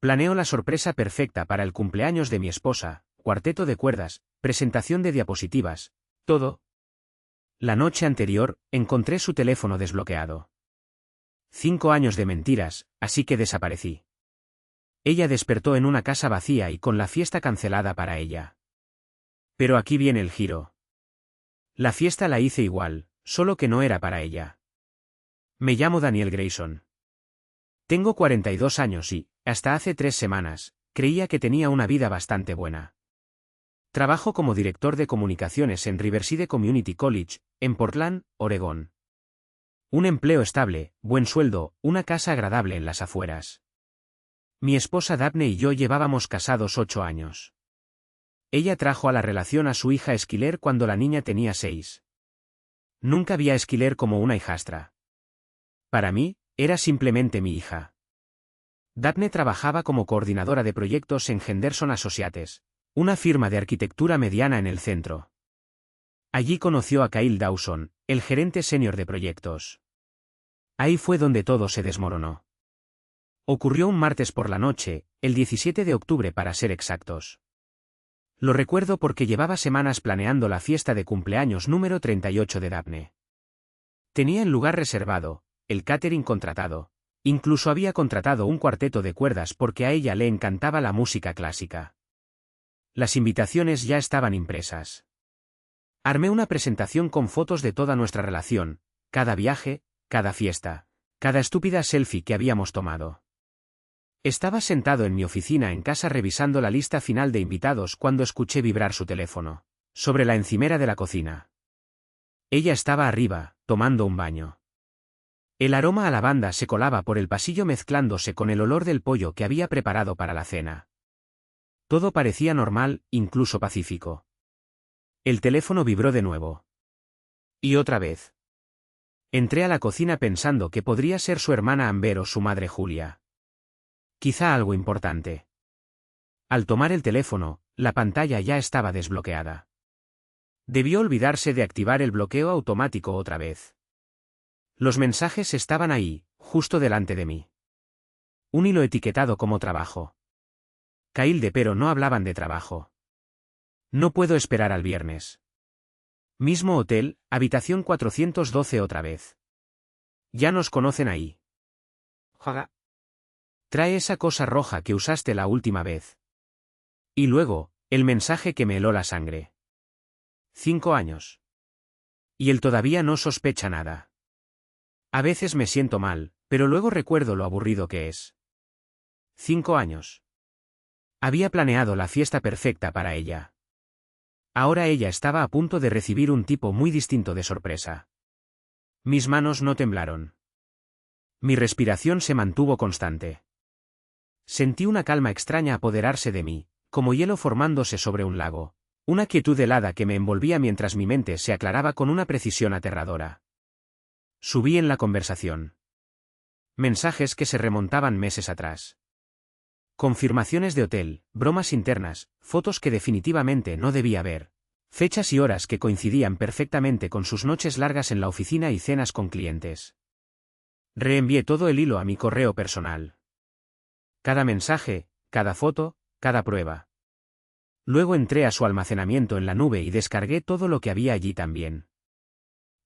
Planeo la sorpresa perfecta para el cumpleaños de mi esposa, cuarteto de cuerdas, presentación de diapositivas, todo. La noche anterior, encontré su teléfono desbloqueado. 5 años de mentiras, así que desaparecí. Ella despertó en una casa vacía y con la fiesta cancelada para ella. Pero aquí viene el giro. La fiesta la hice igual, solo que no era para ella. Me llamo Daniel Grayson. Tengo 42 años y, hasta hace 3 semanas, creía que tenía una vida bastante buena. Trabajo como director de comunicaciones en Riverside Community College, en Portland, Oregón. Un empleo estable, buen sueldo, una casa agradable en las afueras. Mi esposa Daphne y yo llevábamos casados 8 años. Ella trajo a la relación a su hija Skyler cuando la niña tenía 6. Nunca vi a Skyler como una hijastra. Para mí, era simplemente mi hija. Daphne trabajaba como coordinadora de proyectos en Henderson Associates, una firma de arquitectura mediana en el centro. Allí conoció a Kyle Dawson, el gerente senior de proyectos. Ahí fue donde todo se desmoronó. Ocurrió un martes por la noche, el 17 de octubre para ser exactos. Lo recuerdo porque llevaba semanas planeando la fiesta de cumpleaños número 38 de Daphne. Tenía el lugar reservado, el catering contratado, incluso había contratado un cuarteto de cuerdas porque a ella le encantaba la música clásica. Las invitaciones ya estaban impresas. Armé una presentación con fotos de toda nuestra relación, cada viaje, cada fiesta, cada estúpida selfie que habíamos tomado. Estaba sentado en mi oficina en casa revisando la lista final de invitados cuando escuché vibrar su teléfono, sobre la encimera de la cocina. Ella estaba arriba, tomando un baño. El aroma a lavanda se colaba por el pasillo mezclándose con el olor del pollo que había preparado para la cena. Todo parecía normal, incluso pacífico. El teléfono vibró de nuevo. Y otra vez. Entré a la cocina pensando que podría ser su hermana Amber o su madre Julia. Quizá algo importante. Al tomar el teléfono, la pantalla ya estaba desbloqueada. Debió olvidarse de activar el bloqueo automático otra vez. Los mensajes estaban ahí, justo delante de mí. Un hilo etiquetado como trabajo. Kyle pero no hablaban de trabajo. No puedo esperar al viernes. Mismo hotel, habitación 412 otra vez. Ya nos conocen ahí. Jaga. Trae esa cosa roja que usaste la última vez. Y luego, el mensaje que me heló la sangre. 5 años. Y él todavía no sospecha nada. A veces me siento mal, pero luego recuerdo lo aburrido que es. 5 años. Había planeado la fiesta perfecta para ella. Ahora ella estaba a punto de recibir un tipo muy distinto de sorpresa. Mis manos no temblaron. Mi respiración se mantuvo constante. Sentí una calma extraña apoderarse de mí, como hielo formándose sobre un lago, una quietud helada que me envolvía mientras mi mente se aclaraba con una precisión aterradora. Subí en la conversación. Mensajes que se remontaban meses atrás. Confirmaciones de hotel, bromas internas, fotos que definitivamente no debía ver, fechas y horas que coincidían perfectamente con sus noches largas en la oficina y cenas con clientes. Reenvié todo el hilo a mi correo personal. Cada mensaje, cada foto, cada prueba. Luego entré a su almacenamiento en la nube y descargué todo lo que había allí también.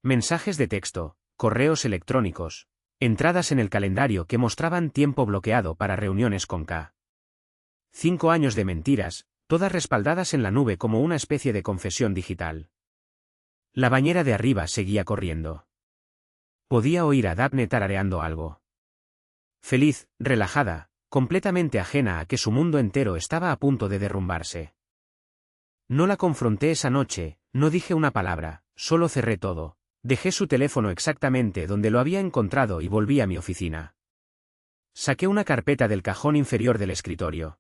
Mensajes de texto, correos electrónicos, entradas en el calendario que mostraban tiempo bloqueado para reuniones con K. 5 años de mentiras, todas respaldadas en la nube como una especie de confesión digital. La bañera de arriba seguía corriendo. Podía oír a Daphne tarareando algo. Feliz, relajada, completamente ajena a que su mundo entero estaba a punto de derrumbarse. No la confronté esa noche, no dije una palabra, solo cerré todo, dejé su teléfono exactamente donde lo había encontrado y volví a mi oficina. Saqué una carpeta del cajón inferior del escritorio.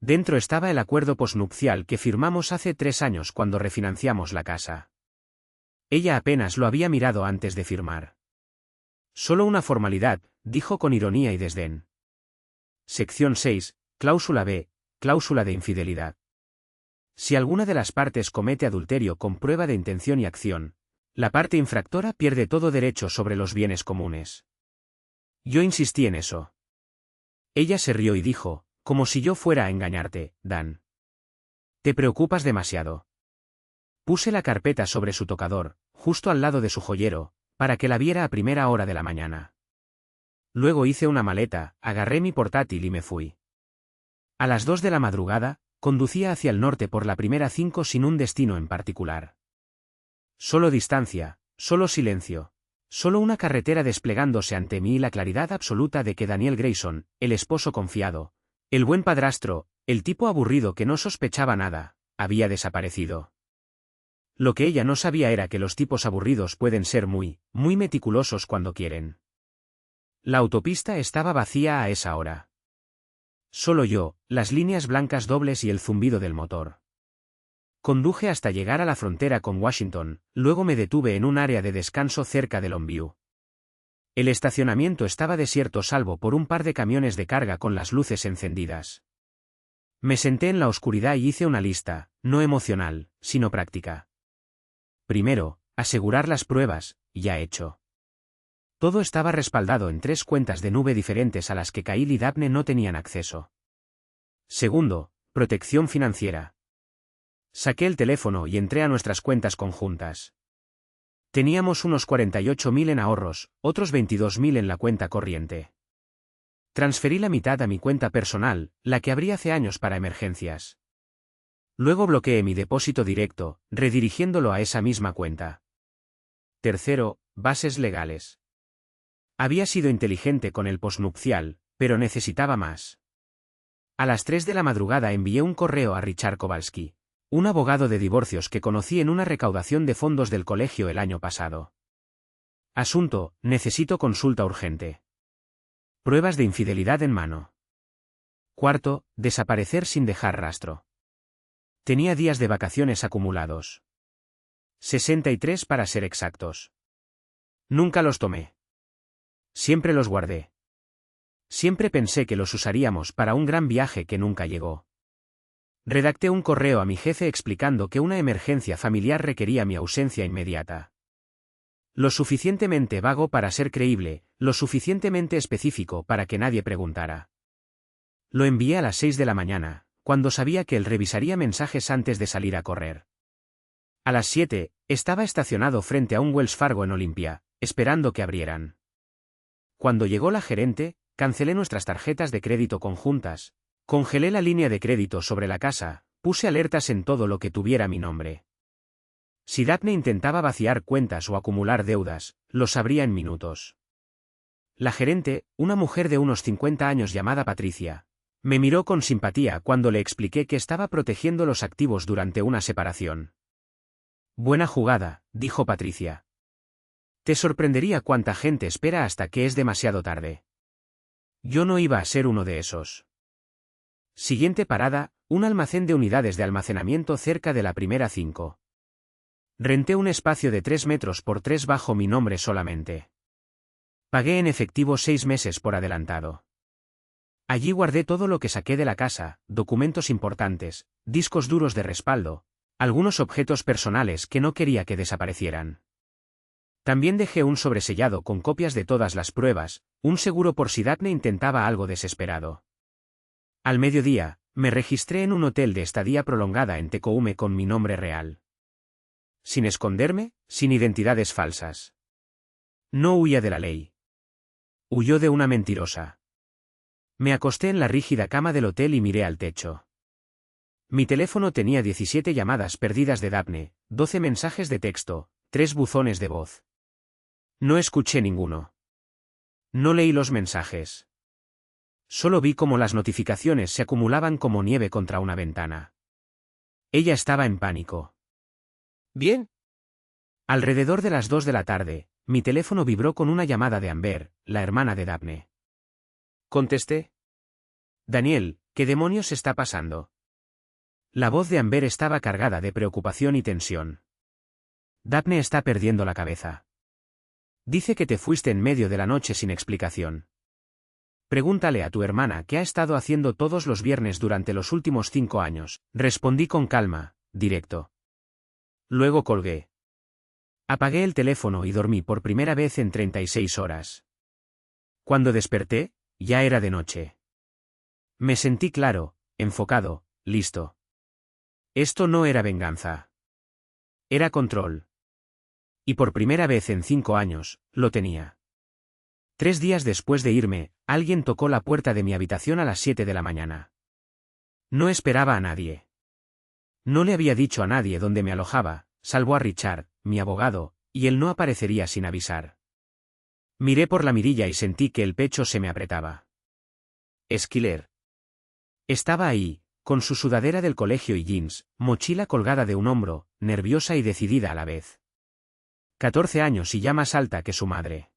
Dentro estaba el acuerdo posnupcial que firmamos hace 3 años cuando refinanciamos la casa. Ella apenas lo había mirado antes de firmar. Solo una formalidad, dijo con ironía y desdén. Sección 6, cláusula B, cláusula de infidelidad. Si alguna de las partes comete adulterio con prueba de intención y acción, la parte infractora pierde todo derecho sobre los bienes comunes. Yo insistí en eso. Ella se rió y dijo, como si yo fuera a engañarte, Dan. Te preocupas demasiado. Puse la carpeta sobre su tocador, justo al lado de su joyero, para que la viera a primera hora de la mañana. Luego hice una maleta, agarré mi portátil y me fui. A las 2 de la madrugada, conducía hacia el norte por la primera 5 sin un destino en particular. Solo distancia, solo silencio. Solo una carretera desplegándose ante mí y la claridad absoluta de que Daniel Grayson, el esposo confiado, el buen padrastro, el tipo aburrido que no sospechaba nada, había desaparecido. Lo que ella no sabía era que los tipos aburridos pueden ser muy meticulosos cuando quieren. La autopista estaba vacía a esa hora. Solo yo, las líneas blancas dobles y el zumbido del motor. Conduje hasta llegar a la frontera con Washington, luego me detuve en un área de descanso cerca de Longview. El estacionamiento estaba desierto salvo por un par de camiones de carga con las luces encendidas. Me senté en la oscuridad y hice una lista, no emocional, sino práctica. Primero, asegurar las pruebas, ya hecho. Todo estaba respaldado en 3 cuentas de nube diferentes a las que Kyle y Daphne no tenían acceso. Segundo, protección financiera. Saqué el teléfono y entré a nuestras cuentas conjuntas. Teníamos unos 48.000 en ahorros, otros 22.000 en la cuenta corriente. Transferí la mitad a mi cuenta personal, la que abrí hace años para emergencias. Luego bloqueé mi depósito directo, redirigiéndolo a esa misma cuenta. Tercero, bases legales. Había sido inteligente con el posnupcial, pero necesitaba más. A las 3 de la madrugada envié un correo a Richard Kowalski, un abogado de divorcios que conocí en una recaudación de fondos del colegio el año pasado. Asunto: necesito consulta urgente. Pruebas de infidelidad en mano. Cuarto, desaparecer sin dejar rastro. Tenía días de vacaciones acumulados. 63 para ser exactos. Nunca los tomé. Siempre los guardé. Siempre pensé que los usaríamos para un gran viaje que nunca llegó. Redacté un correo a mi jefe explicando que una emergencia familiar requería mi ausencia inmediata. Lo suficientemente vago para ser creíble, lo suficientemente específico para que nadie preguntara. Lo envié a las 6 de la mañana, cuando sabía que él revisaría mensajes antes de salir a correr. A las 7, estaba estacionado frente a un Wells Fargo en Olympia, esperando que abrieran. Cuando llegó la gerente, cancelé nuestras tarjetas de crédito conjuntas. Congelé la línea de crédito sobre la casa, puse alertas en todo lo que tuviera mi nombre. Si Daphne intentaba vaciar cuentas o acumular deudas, lo sabría en minutos. La gerente, una mujer de unos 50 años llamada Patricia, me miró con simpatía cuando le expliqué que estaba protegiendo los activos durante una separación. Buena jugada, dijo Patricia. Te sorprendería cuánta gente espera hasta que es demasiado tarde. Yo no iba a ser uno de esos. Siguiente parada, un almacén de unidades de almacenamiento cerca de la primera 5. Renté un espacio de 3 metros por 3 bajo mi nombre solamente. Pagué en efectivo 6 meses por adelantado. Allí guardé todo lo que saqué de la casa, documentos importantes, discos duros de respaldo, algunos objetos personales que no quería que desaparecieran. También dejé un sobresellado con copias de todas las pruebas, un seguro por si Daphne intentaba algo desesperado. Al mediodía, me registré en un hotel de estadía prolongada en Tecoume con mi nombre real. Sin esconderme, sin identidades falsas. No huía de la ley. Huyó de una mentirosa. Me acosté en la rígida cama del hotel y miré al techo. Mi teléfono tenía 17 llamadas perdidas de Daphne, 12 mensajes de texto, 3 buzones de voz. No escuché ninguno. No leí los mensajes. Solo vi cómo las notificaciones se acumulaban como nieve contra una ventana. Ella estaba en pánico. ¿Bien? Alrededor de las 2 de la tarde, mi teléfono vibró con una llamada de Amber, la hermana de Daphne. Contesté. Daniel, ¿qué demonios está pasando? La voz de Amber estaba cargada de preocupación y tensión. Daphne está perdiendo la cabeza. Dice que te fuiste en medio de la noche sin explicación. Pregúntale a tu hermana qué ha estado haciendo todos los viernes durante los últimos 5 años, respondí con calma, directo. Luego colgué. Apagué el teléfono y dormí por primera vez en 36 horas. Cuando desperté, ya era de noche. Me sentí claro, enfocado, listo. Esto no era venganza. Era control. Y por primera vez en 5 años, lo tenía. 3 días después de irme, alguien tocó la puerta de mi habitación a las 7 de la mañana. No esperaba a nadie. No le había dicho a nadie dónde me alojaba, salvo a Richard, mi abogado, y él no aparecería sin avisar. Miré por la mirilla y sentí que el pecho se me apretaba. Esquiler. Estaba ahí, con su sudadera del colegio y jeans, mochila colgada de un hombro, nerviosa y decidida a la vez. 14 años y ya más alta que su madre.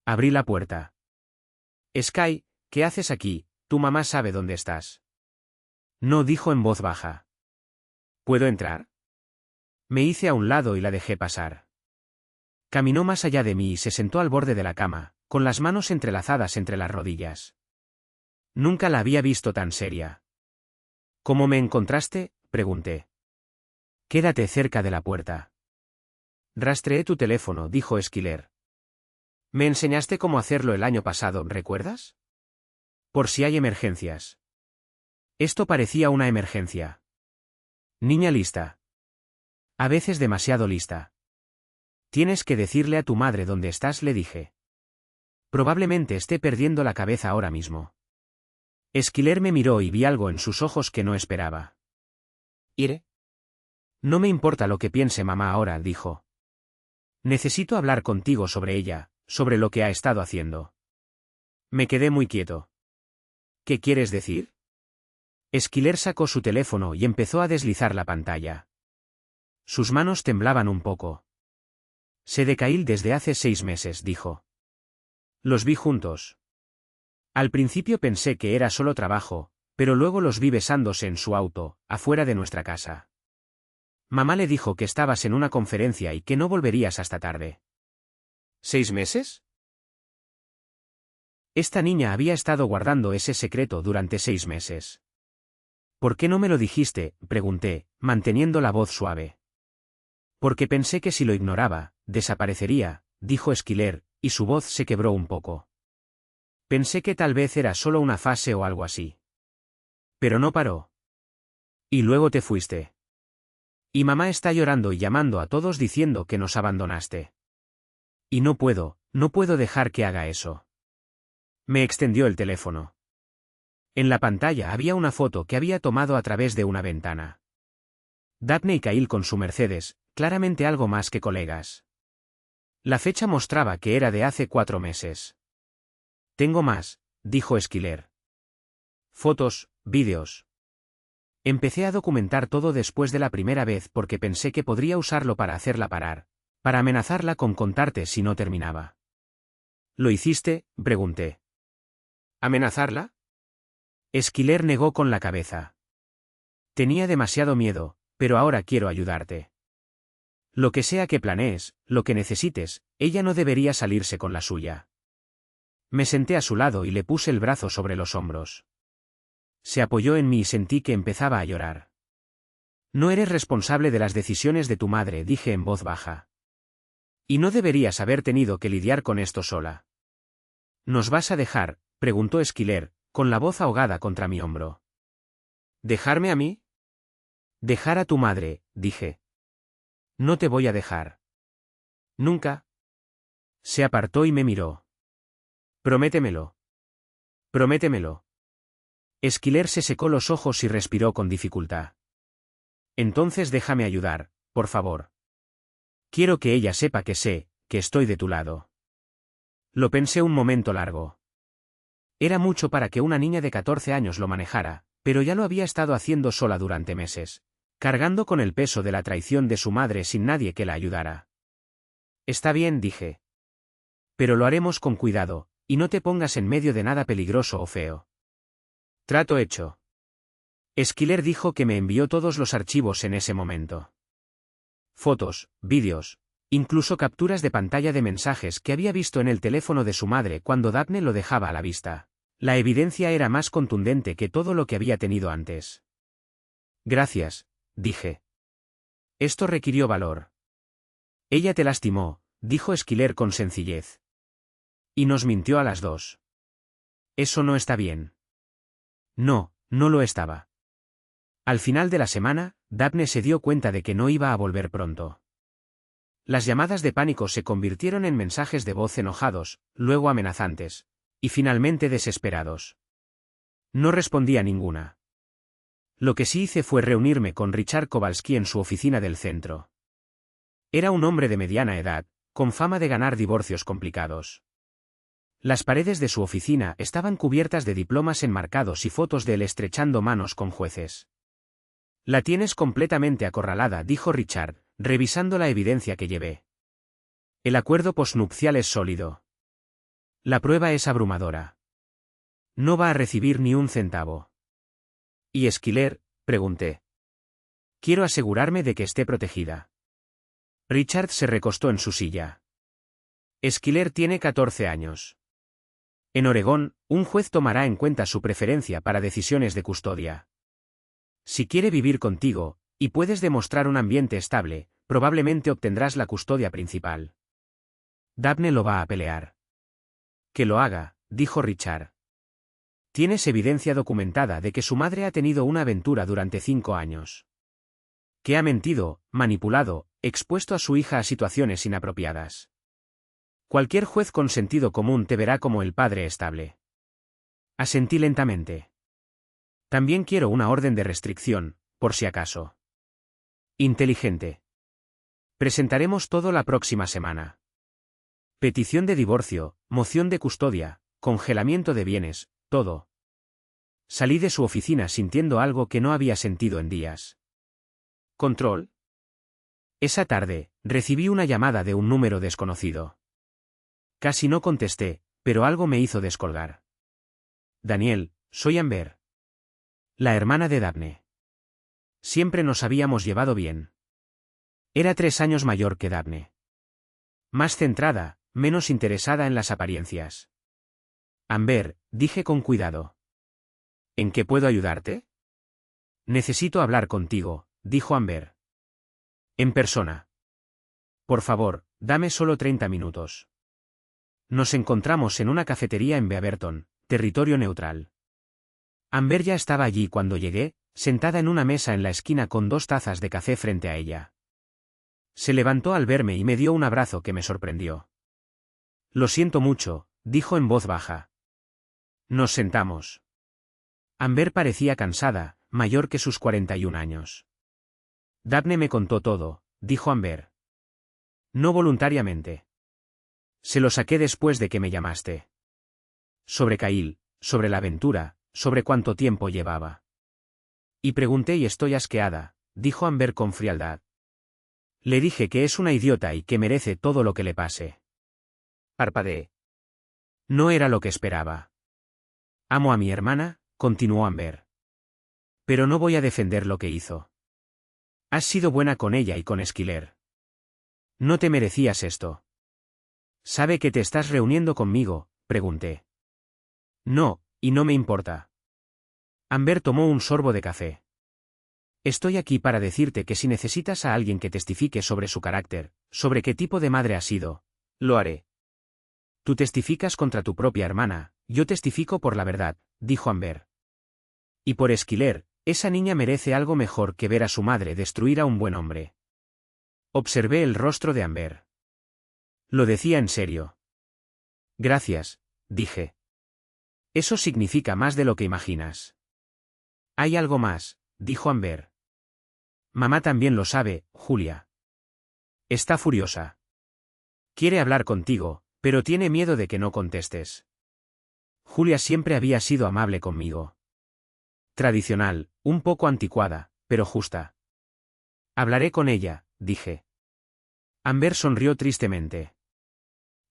Abrí la puerta. Sky, ¿qué haces aquí? Tu mamá sabe dónde estás. No, dijo en voz baja. ¿Puedo entrar? Me hice a un lado y la dejé pasar. Caminó más allá de mí y se sentó al borde de la cama, con las manos entrelazadas entre las rodillas. Nunca la había visto tan seria. ¿Cómo me encontraste?, pregunté. Quédate cerca de la puerta. Rastreé tu teléfono, dijo Esquiler. Me enseñaste cómo hacerlo el año pasado, ¿recuerdas? Por si hay emergencias. Esto parecía una emergencia. Niña lista. A veces demasiado lista. Tienes que decirle a tu madre dónde estás, le dije. Probablemente esté perdiendo la cabeza ahora mismo. Esquiler me miró y vi algo en sus ojos que no esperaba. ¿Iré? No me importa lo que piense mamá ahora, dijo. Necesito hablar contigo sobre ella, sobre lo que ha estado haciendo. Me quedé muy quieto. ¿Qué quieres decir? Esquiler sacó su teléfono y empezó a deslizar la pantalla. Sus manos temblaban un poco. Sé de Kyle desde hace 6 meses, dijo. Los vi juntos. Al principio pensé que era solo trabajo, pero luego los vi besándose en su auto, afuera de nuestra casa. Mamá le dijo que estabas en una conferencia y que no volverías hasta tarde. ¿6 meses? Esta niña había estado guardando ese secreto durante 6 meses. ¿Por qué no me lo dijiste?, pregunté, manteniendo la voz suave. Porque pensé que si lo ignoraba, desaparecería, dijo Esquiler, y su voz se quebró un poco. Pensé que tal vez era solo una fase o algo así. Pero no paró. Y luego te fuiste. Y mamá está llorando y llamando a todos diciendo que nos abandonaste. Y no puedo dejar que haga eso. Me extendió el teléfono. En la pantalla había una foto que había tomado a través de una ventana. Daphne y Kyle con su Mercedes, claramente algo más que colegas. La fecha mostraba que era de hace 4 meses. Tengo más, dijo Esquiler. Fotos, vídeos. Empecé a documentar todo después de la primera vez porque pensé que podría usarlo para hacerla parar, para amenazarla con contarte si no terminaba. ¿Lo hiciste?, pregunté. ¿Amenazarla? Esquiler negó con la cabeza. Tenía demasiado miedo, pero ahora quiero ayudarte. Lo que sea que planees, lo que necesites, ella no debería salirse con la suya. Me senté a su lado y le puse el brazo sobre los hombros. Se apoyó en mí y sentí que empezaba a llorar. No eres responsable de las decisiones de tu madre, dije en voz baja. Y no deberías haber tenido que lidiar con esto sola. ¿Nos vas a dejar?, preguntó Esquiler, con la voz ahogada contra mi hombro. ¿Dejarme a mí? Dejar a tu madre, dije. No te voy a dejar. Nunca. Se apartó y me miró. Prométemelo. Prométemelo. Esquiler se secó los ojos y respiró con dificultad. Entonces déjame ayudar, por favor. Quiero que ella sepa que sé, que estoy de tu lado. Lo pensé un momento largo. Era mucho para que una niña de 14 años lo manejara, pero ya lo había estado haciendo sola durante meses, cargando con el peso de la traición de su madre sin nadie que la ayudara. Está bien, dije. Pero lo haremos con cuidado, y no te pongas en medio de nada peligroso o feo. Trato hecho. Esquiler dijo que me envió todos los archivos en ese momento. Fotos, vídeos, incluso capturas de pantalla de mensajes que había visto en el teléfono de su madre cuando Daphne lo dejaba a la vista. La evidencia era más contundente que todo lo que había tenido antes. Gracias, dije. Esto requirió valor. Ella te lastimó, dijo Esquiler con sencillez. Y nos mintió a las dos. Eso no está bien. No, no lo estaba. Al final de la semana, Daphne se dio cuenta de que no iba a volver pronto. Las llamadas de pánico se convirtieron en mensajes de voz enojados, luego amenazantes, y finalmente desesperados. No respondí a ninguna. Lo que sí hice fue reunirme con Richard Kowalski en su oficina del centro. Era un hombre de mediana edad, con fama de ganar divorcios complicados. Las paredes de su oficina estaban cubiertas de diplomas enmarcados y fotos de él estrechando manos con jueces. La tienes completamente acorralada, dijo Richard, revisando la evidencia que llevé. El acuerdo posnupcial es sólido. La prueba es abrumadora. No va a recibir ni un centavo. ¿Y Esquiler?, pregunté. Quiero asegurarme de que esté protegida. Richard se recostó en su silla. Esquiler tiene 14 años. En Oregón, un juez tomará en cuenta su preferencia para decisiones de custodia. Si quiere vivir contigo, y puedes demostrar un ambiente estable, probablemente obtendrás la custodia principal. Daphne lo va a pelear. Que lo haga, dijo Richard. Tienes evidencia documentada de que su madre ha tenido una aventura durante 5 años. Que ha mentido, manipulado, expuesto a su hija a situaciones inapropiadas. Cualquier juez con sentido común te verá como el padre estable. Asentí lentamente. También quiero una orden de restricción, por si acaso. Inteligente. Presentaremos todo la próxima semana. Petición de divorcio, moción de custodia, congelamiento de bienes, todo. Salí de su oficina sintiendo algo que no había sentido en días. ¿Control? Esa tarde, recibí una llamada de un número desconocido. Casi no contesté, pero algo me hizo descolgar. Daniel, soy Amber. La hermana de Daphne. Siempre nos habíamos llevado bien. Era 3 años mayor que Daphne. Más centrada, menos interesada en las apariencias. Amber, dije con cuidado. ¿En qué puedo ayudarte? Necesito hablar contigo, dijo Amber. En persona. Por favor, dame solo 30 minutos. Nos encontramos en una cafetería en Beaverton, territorio neutral. Amber ya estaba allí cuando llegué, sentada en una mesa en la esquina con 2 tazas de café frente a ella. Se levantó al verme y me dio un abrazo que me sorprendió. Lo siento mucho, dijo en voz baja. Nos sentamos. Amber parecía cansada, mayor que sus 41 años. Daphne me contó todo, dijo Amber. No voluntariamente. Se lo saqué después de que me llamaste. Sobre Kyle, sobre la aventura, sobre cuánto tiempo llevaba. Y pregunté y estoy asqueada, dijo Amber con frialdad. Le dije que es una idiota y que merece todo lo que le pase. Parpadeé. No era lo que esperaba. Amo a mi hermana, continuó Amber. Pero no voy a defender lo que hizo. Has sido buena con ella y con Esquiler. No te merecías esto. ¿Sabe que te estás reuniendo conmigo?, pregunté. No, y no me importa. Amber tomó un sorbo de café. Estoy aquí para decirte que si necesitas a alguien que testifique sobre su carácter, sobre qué tipo de madre ha sido, lo haré. Tú testificas contra tu propia hermana, yo testifico por la verdad, dijo Amber. Y por Esquiler, esa niña merece algo mejor que ver a su madre destruir a un buen hombre. Observé el rostro de Amber. Lo decía en serio. Gracias, dije. Eso significa más de lo que imaginas. Hay algo más, dijo Amber. Mamá también lo sabe, Julia. Está furiosa. Quiere hablar contigo, pero tiene miedo de que no contestes. Julia siempre había sido amable conmigo. Tradicional, un poco anticuada, pero justa. Hablaré con ella, dije. Amber sonrió tristemente.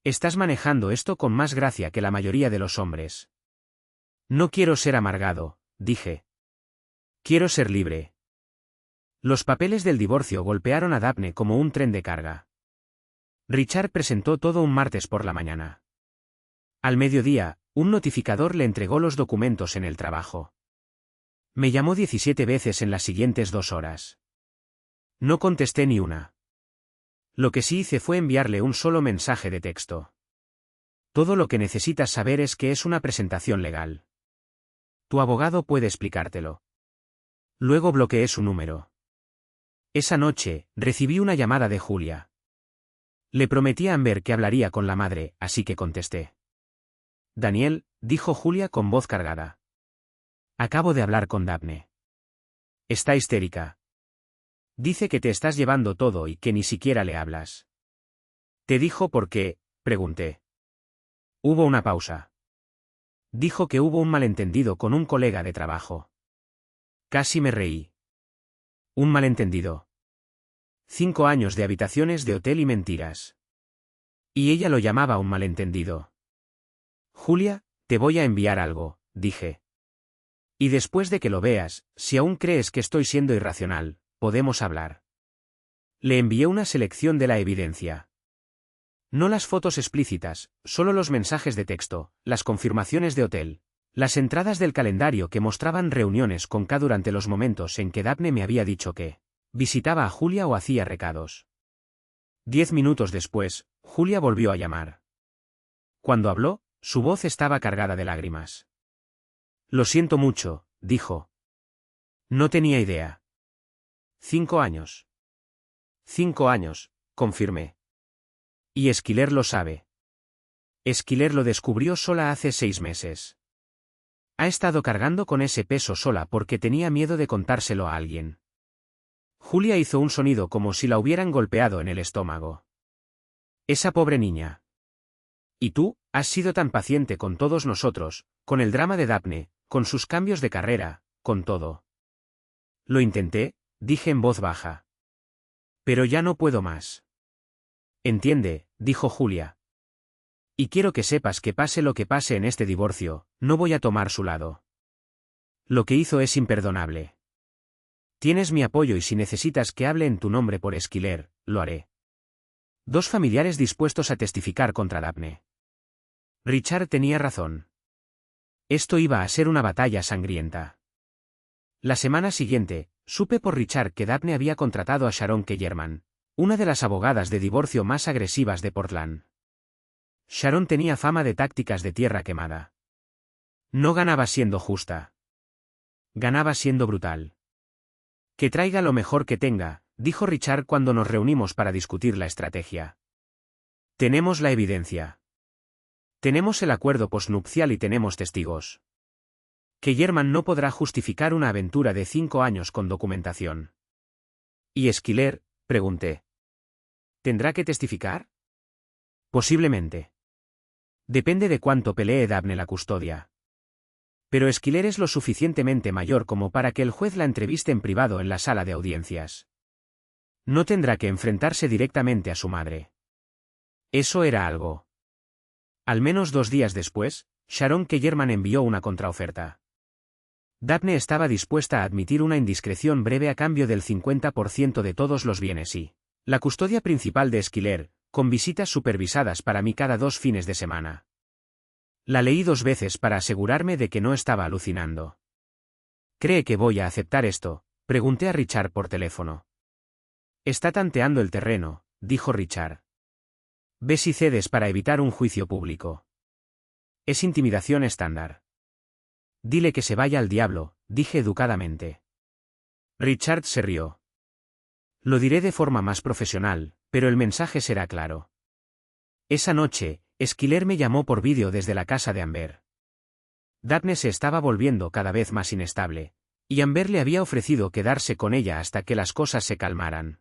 Estás manejando esto con más gracia que la mayoría de los hombres. No quiero ser amargado, dije. Quiero ser libre. Los papeles del divorcio golpearon a Daphne como un tren de carga. Richard presentó todo un martes por la mañana. Al mediodía, un notificador le entregó los documentos en el trabajo. Me llamó 17 veces en las siguientes 2 horas. No contesté ni una. Lo que sí hice fue enviarle un solo mensaje de texto. Todo lo que necesitas saber es que es una presentación legal. Tu abogado puede explicártelo. Luego bloqueé su número. Esa noche, recibí una llamada de Julia. Le prometí a Amber que hablaría con la madre, así que contesté. Daniel, dijo Julia con voz cargada. Acabo de hablar con Daphne. Está histérica. Dice que te estás llevando todo y que ni siquiera le hablas. ¿Te dijo por qué? Pregunté. Hubo una pausa. Dijo que hubo un malentendido con un colega de trabajo. Casi me reí. Un malentendido. 5 años de habitaciones de hotel y mentiras. Y ella lo llamaba un malentendido. Julia, te voy a enviar algo, dije. Y después de que lo veas, si aún crees que estoy siendo irracional, podemos hablar. Le envié una selección de la evidencia. No las fotos explícitas, solo los mensajes de texto, las confirmaciones de hotel, las entradas del calendario que mostraban reuniones con K durante los momentos en que Daphne me había dicho que visitaba a Julia o hacía recados. 10 minutos después, Julia volvió a llamar. Cuando habló, su voz estaba cargada de lágrimas. Lo siento mucho, dijo. No tenía idea. 5 años. 5 años, confirmé. Y Esquiler lo sabe. Esquiler lo descubrió sola hace 6 meses. Ha estado cargando con ese peso sola porque tenía miedo de contárselo a alguien. Julia hizo un sonido como si la hubieran golpeado en el estómago. Esa pobre niña. Y tú, has sido tan paciente con todos nosotros, con el drama de Daphne, con sus cambios de carrera, con todo. Lo intenté, dije en voz baja. Pero ya no puedo más. Entiende, dijo Julia. Y quiero que sepas que pase lo que pase en este divorcio, no voy a tomar su lado. Lo que hizo es imperdonable. Tienes mi apoyo y si necesitas que hable en tu nombre por Esquiler, lo haré. 2 familiares dispuestos a testificar contra Daphne. Richard tenía razón. Esto iba a ser una batalla sangrienta. La semana siguiente, supe por Richard que Daphne había contratado a Sharon Kellerman, una de las abogadas de divorcio más agresivas de Portland. Sharon tenía fama de tácticas de tierra quemada. No ganaba siendo justa. Ganaba siendo brutal. Que traiga lo mejor que tenga, dijo Richard cuando nos reunimos para discutir la estrategia. Tenemos la evidencia. Tenemos el acuerdo postnupcial y tenemos testigos. Kellerman no podrá justificar una aventura de 5 años con documentación. ¿Y Esquiler? Pregunté. ¿Tendrá que testificar? Posiblemente. Depende de cuánto pelee Daphne la custodia. Pero Esquiler es lo suficientemente mayor como para que el juez la entreviste en privado en la sala de audiencias. No tendrá que enfrentarse directamente a su madre. Eso era algo. Al menos 2 días después, Sharon Kellerman envió una contraoferta. Daphne estaba dispuesta a admitir una indiscreción breve a cambio del 50% de todos los bienes y la custodia principal de Esquiler, con visitas supervisadas para mí cada 2 fines de semana. La leí 2 veces para asegurarme de que no estaba alucinando. ¿Cree que voy a aceptar esto?, pregunté a Richard por teléfono. Está tanteando el terreno, dijo Richard. Ve si cedes para evitar un juicio público. Es intimidación estándar. Dile que se vaya al diablo, dije educadamente. Richard se rió. Lo diré de forma más profesional, pero el mensaje será claro. Esa noche, Esquiler me llamó por vídeo desde la casa de Amber. Daphne se estaba volviendo cada vez más inestable, y Amber le había ofrecido quedarse con ella hasta que las cosas se calmaran.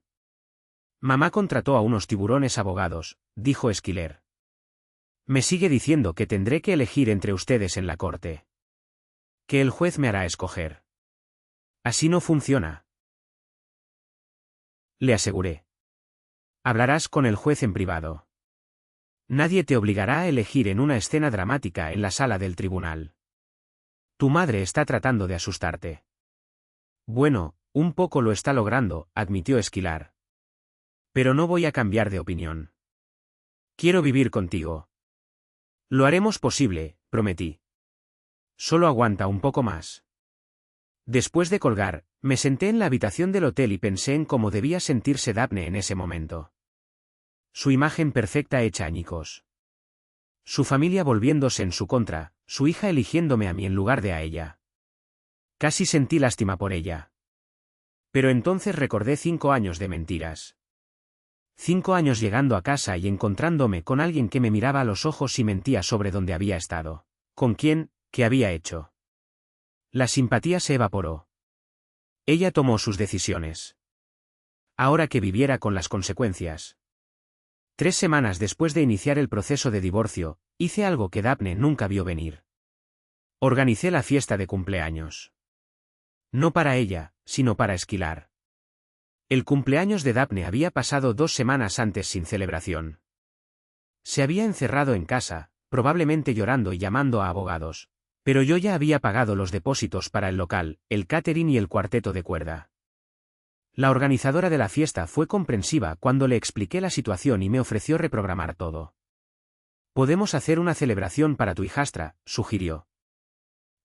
Mamá contrató a unos tiburones abogados, dijo Esquiler. Me sigue diciendo que tendré que elegir entre ustedes en la corte. Que el juez me hará escoger. Así no funciona. Le aseguré. Hablarás con el juez en privado. Nadie te obligará a elegir en una escena dramática en la sala del tribunal. Tu madre está tratando de asustarte. Bueno, un poco lo está logrando, admitió Esquilar. Pero no voy a cambiar de opinión. Quiero vivir contigo. Lo haremos posible, prometí. Solo aguanta un poco más. Después de colgar, me senté en la habitación del hotel y pensé en cómo debía sentirse Daphne en ese momento. Su imagen perfecta hecha añicos. Su familia volviéndose en su contra, su hija eligiéndome a mí en lugar de a ella. Casi sentí lástima por ella. Pero entonces recordé 5 años de mentiras. 5 años llegando a casa y encontrándome con alguien que me miraba a los ojos y mentía sobre dónde había estado, con quién, qué había hecho. La simpatía se evaporó. Ella tomó sus decisiones. Ahora que viviera con las consecuencias. 3 semanas después de iniciar el proceso de divorcio, hice algo que Daphne nunca vio venir. Organicé la fiesta de cumpleaños. No para ella, sino para Esquilar. El cumpleaños de Daphne había pasado 2 semanas antes sin celebración. Se había encerrado en casa, probablemente llorando y llamando a abogados. Pero yo ya había pagado los depósitos para el local, el catering y el cuarteto de cuerda. La organizadora de la fiesta fue comprensiva cuando le expliqué la situación y me ofreció reprogramar todo. Podemos hacer una celebración para tu hijastra, sugirió.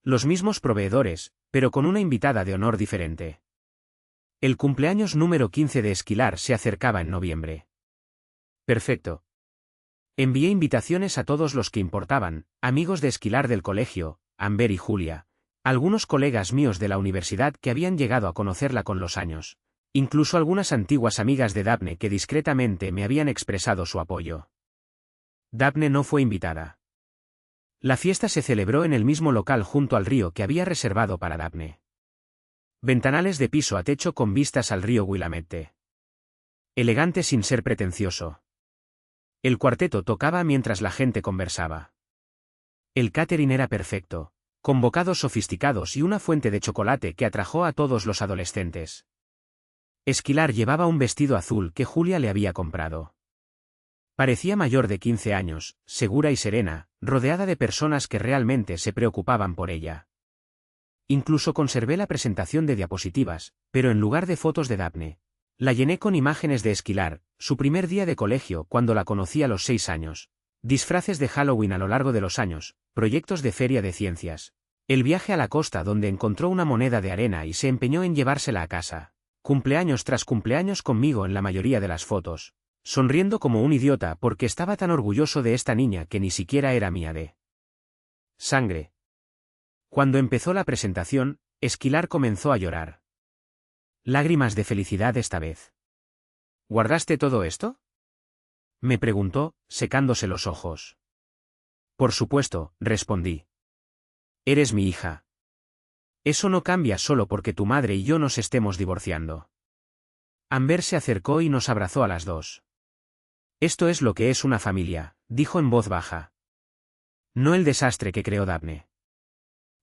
Los mismos proveedores, pero con una invitada de honor diferente. El cumpleaños número 15 de Esquilar se acercaba en noviembre. Perfecto. Envié invitaciones a todos los que importaban, amigos de Esquilar del colegio, Amber y Julia, algunos colegas míos de la universidad que habían llegado a conocerla con los años, incluso algunas antiguas amigas de Daphne que discretamente me habían expresado su apoyo. Daphne no fue invitada. La fiesta se celebró en el mismo local junto al río que había reservado para Daphne. Ventanales de piso a techo con vistas al río Willamette. Elegante sin ser pretencioso. El cuarteto tocaba mientras la gente conversaba. El catering era perfecto, con bocados sofisticados y una fuente de chocolate que atrajo a todos los adolescentes. Esquilar llevaba un vestido azul que Julia le había comprado. Parecía mayor de 15 años, segura y serena, rodeada de personas que realmente se preocupaban por ella. Incluso conservé la presentación de diapositivas, pero en lugar de fotos de Daphne, la llené con imágenes de Esquilar, su primer día de colegio cuando la conocí a los 6 años, disfraces de Halloween a lo largo de los años, proyectos de feria de ciencias, el viaje a la costa donde encontró una moneda de arena y se empeñó en llevársela a casa, cumpleaños tras cumpleaños conmigo en la mayoría de las fotos, sonriendo como un idiota porque estaba tan orgulloso de esta niña que ni siquiera era mía de sangre. Cuando empezó la presentación, Esquilar comenzó a llorar. Lágrimas de felicidad esta vez. ¿Guardaste todo esto?, me preguntó, secándose los ojos. Por supuesto, respondí. Eres mi hija. Eso no cambia solo porque tu madre y yo nos estemos divorciando. Amber se acercó y nos abrazó a las dos. Esto es lo que es una familia, dijo en voz baja. No el desastre que creó Daphne.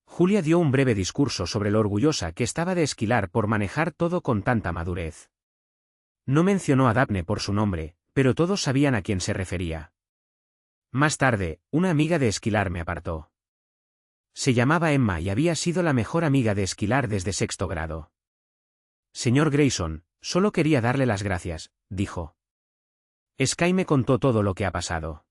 Julia dio un breve discurso sobre lo orgullosa que estaba de Esquilar por manejar todo con tanta madurez. No mencionó a Daphne por su nombre, pero todos sabían a quién se refería. Más tarde, una amiga de Esquilar me apartó. Se llamaba Emma y había sido la mejor amiga de Esquilar desde 6º grado. Señor Grayson, solo quería darle las gracias, dijo. Sky me contó todo lo que ha pasado.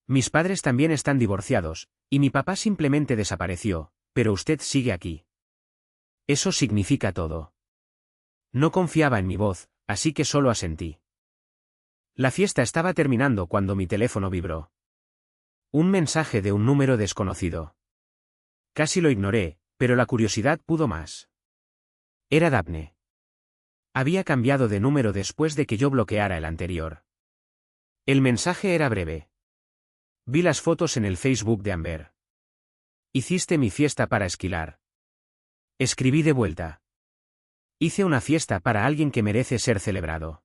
Mis padres también están divorciados, y mi papá simplemente desapareció, pero usted sigue aquí. Eso significa todo. No confiaba en mi voz, así que solo asentí. La fiesta estaba terminando cuando mi teléfono vibró. Un mensaje de un número desconocido. Casi lo ignoré, pero la curiosidad pudo más. Era Daphne. Había cambiado de número después de que yo bloqueara el anterior. El mensaje era breve. Vi las fotos en el Facebook de Amber. Hiciste mi fiesta para Esquilar. Escribí de vuelta. Hice una fiesta para alguien que merece ser celebrado.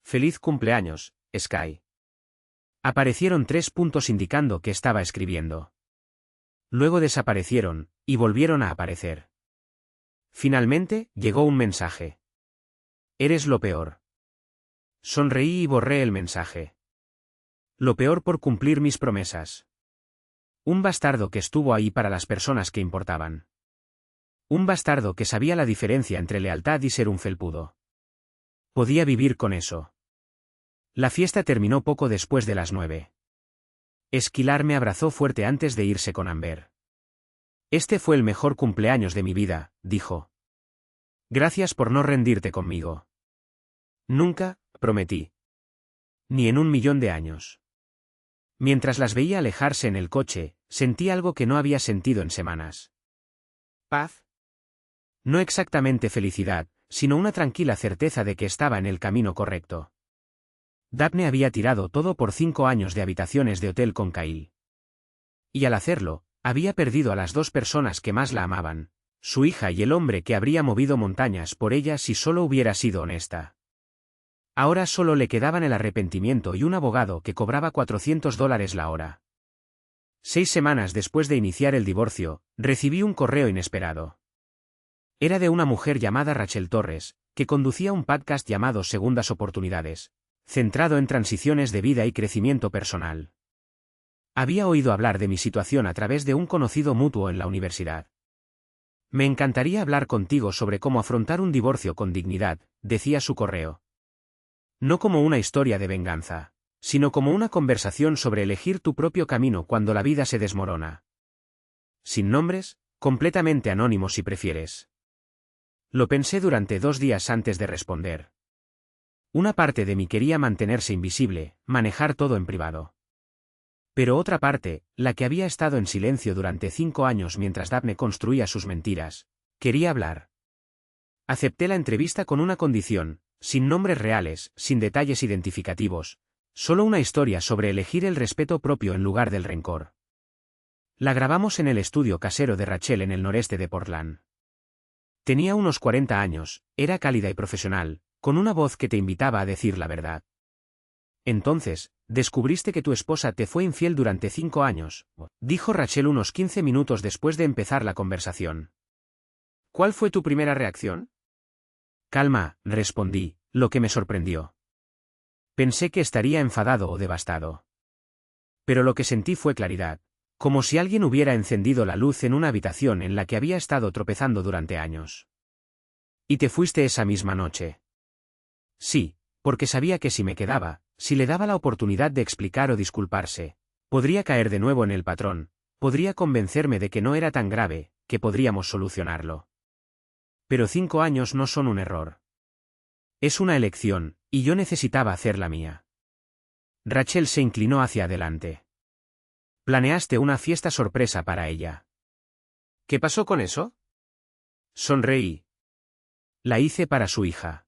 Feliz cumpleaños, Sky. Aparecieron 3 puntos indicando que estaba escribiendo. Luego desaparecieron, y volvieron a aparecer. Finalmente, llegó un mensaje. Eres lo peor. Sonreí y borré el mensaje. Lo peor por cumplir mis promesas. Un bastardo que estuvo ahí para las personas que importaban. Un bastardo que sabía la diferencia entre lealtad y ser un felpudo. Podía vivir con eso. La fiesta terminó poco después de las 9. Esquilar me abrazó fuerte antes de irse con Amber. Este fue el mejor cumpleaños de mi vida, dijo. Gracias por no rendirte conmigo. Nunca, prometí. Ni en 1.000.000 de años. Mientras las veía alejarse en el coche, sentí algo que no había sentido en semanas. Paz, No exactamente felicidad, sino una tranquila certeza de que estaba en el camino correcto. Daphne había tirado todo por 5 años de habitaciones de hotel con Kyle. Y al hacerlo, había perdido a las dos personas que más la amaban, su hija y el hombre que habría movido montañas por ella si solo hubiera sido honesta. Ahora solo le quedaban el arrepentimiento y un abogado que cobraba $400 la hora. 6 semanas después de iniciar el divorcio, recibí un correo inesperado. Era de una mujer llamada Rachel Torres, que conducía un podcast llamado Segundas Oportunidades, centrado en transiciones de vida y crecimiento personal. Había oído hablar de mi situación a través de un conocido mutuo en la universidad. Me encantaría hablar contigo sobre cómo afrontar un divorcio con dignidad, decía su correo. No como una historia de venganza, sino como una conversación sobre elegir tu propio camino cuando la vida se desmorona. Sin nombres, completamente anónimo si prefieres. Lo pensé durante 2 días antes de responder. Una parte de mí quería mantenerse invisible, manejar todo en privado. Pero otra parte, la que había estado en silencio durante 5 años mientras Daphne construía sus mentiras, quería hablar. Acepté la entrevista con una condición, sin nombres reales, sin detalles identificativos, solo una historia sobre elegir el respeto propio en lugar del rencor. La grabamos en el estudio casero de Rachel en el noreste de Portland. Tenía unos 40 años, era cálida y profesional, con una voz que te invitaba a decir la verdad. Entonces, descubriste que tu esposa te fue infiel durante 5 años, dijo Rachel unos 15 minutos después de empezar la conversación. ¿Cuál fue tu primera reacción? Calma, respondí, lo que me sorprendió. Pensé que estaría enfadado o devastado. Pero lo que sentí fue claridad, como si alguien hubiera encendido la luz en una habitación en la que había estado tropezando durante años. ¿Y te fuiste esa misma noche? Sí, porque sabía que si me quedaba, si le daba la oportunidad de explicar o disculparse, podría caer de nuevo en el patrón, podría convencerme de que no era tan grave, que podríamos solucionarlo. Pero 5 años no son un error. Es una elección, y yo necesitaba hacer la mía. Rachel se inclinó hacia adelante. Planeaste una fiesta sorpresa para ella. ¿Qué pasó con eso? Sonreí. La hice para su hija.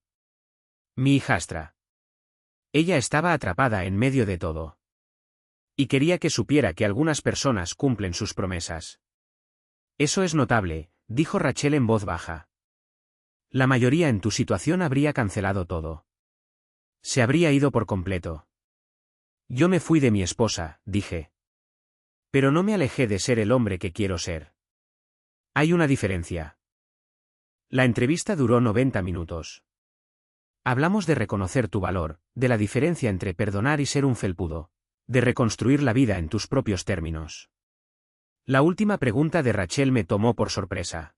Mi hijastra. Ella estaba atrapada en medio de todo. Y quería que supiera que algunas personas cumplen sus promesas. Eso es notable, dijo Rachel en voz baja. La mayoría en tu situación habría cancelado todo. Se habría ido por completo. Yo me fui de mi esposa, dije. Pero no me alejé de ser el hombre que quiero ser. Hay una diferencia. La entrevista duró 90 minutos. Hablamos de reconocer tu valor, de la diferencia entre perdonar y ser un felpudo, de reconstruir la vida en tus propios términos. La última pregunta de Rachel me tomó por sorpresa.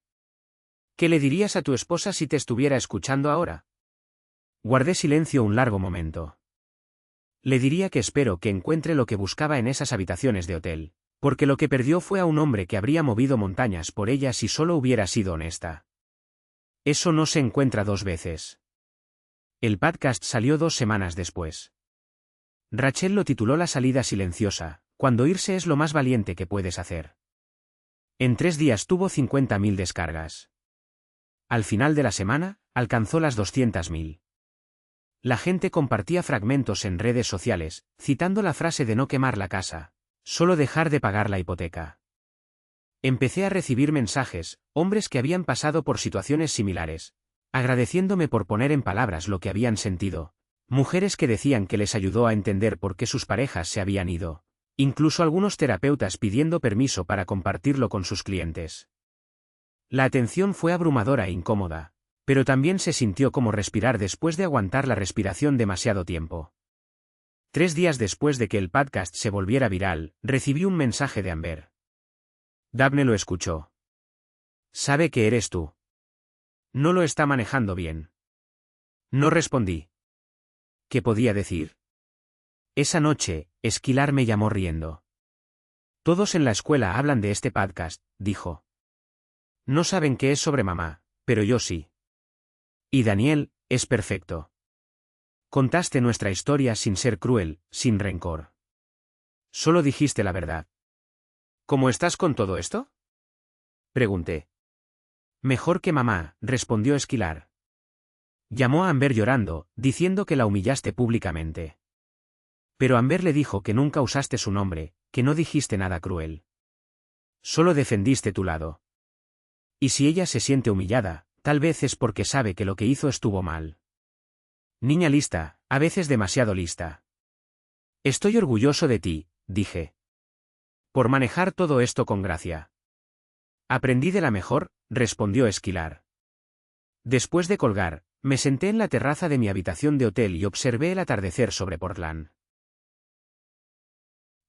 ¿Qué le dirías a tu esposa si te estuviera escuchando ahora? Guardé silencio un largo momento. Le diría que espero que encuentre lo que buscaba en esas habitaciones de hotel, porque lo que perdió fue a un hombre que habría movido montañas por ella si solo hubiera sido honesta. Eso no se encuentra 2 veces. El podcast salió 2 semanas después. Rachel lo tituló La salida silenciosa, cuando irse es lo más valiente que puedes hacer. En 3 días tuvo 50.000 descargas. Al final de la semana, alcanzó las 200.000. La gente compartía fragmentos en redes sociales, citando la frase de no quemar la casa, solo dejar de pagar la hipoteca. Empecé a recibir mensajes, hombres que habían pasado por situaciones similares, agradeciéndome por poner en palabras lo que habían sentido, mujeres que decían que les ayudó a entender por qué sus parejas se habían ido, incluso algunos terapeutas pidiendo permiso para compartirlo con sus clientes. La atención fue abrumadora e incómoda, pero también se sintió como respirar después de aguantar la respiración demasiado tiempo. 3 días después de que el podcast se volviera viral, recibí un mensaje de Amber. Daphne lo escuchó. Sabe que eres tú. No lo está manejando bien. No respondí. ¿Qué podía decir? Esa noche, Esquilar me llamó riendo. Todos en la escuela hablan de este podcast, dijo. No saben qué es sobre mamá, pero yo sí. Y Daniel, es perfecto. Contaste nuestra historia sin ser cruel, sin rencor. Solo dijiste la verdad. ¿Cómo estás con todo esto? Pregunté. Mejor que mamá, respondió Esquilar. Llamó a Amber llorando, diciendo que la humillaste públicamente. Pero Amber le dijo que nunca usaste su nombre, que no dijiste nada cruel. Solo defendiste tu lado. Y si ella se siente humillada, tal vez es porque sabe que lo que hizo estuvo mal. Niña lista, a veces demasiado lista. Estoy orgulloso de ti, dije. Por manejar todo esto con gracia. Aprendí de la mejor, respondió Esquilar. Después de colgar, me senté en la terraza de mi habitación de hotel y observé el atardecer sobre Portland.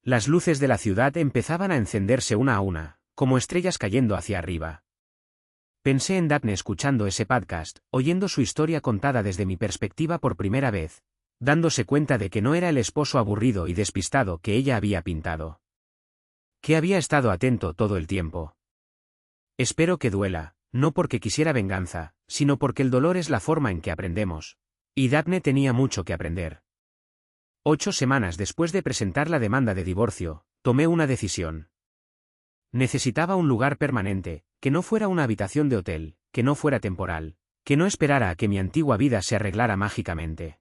Las luces de la ciudad empezaban a encenderse una a una, como estrellas cayendo hacia arriba. Pensé en Daphne escuchando ese podcast, oyendo su historia contada desde mi perspectiva por primera vez, dándose cuenta de que no era el esposo aburrido y despistado que ella había pintado. Que había estado atento todo el tiempo. Espero que duela, no porque quisiera venganza, sino porque el dolor es la forma en que aprendemos. Y Daphne tenía mucho que aprender. 8 semanas después de presentar la demanda de divorcio, tomé una decisión. Necesitaba un lugar permanente, que no fuera una habitación de hotel, que no fuera temporal, que no esperara a que mi antigua vida se arreglara mágicamente.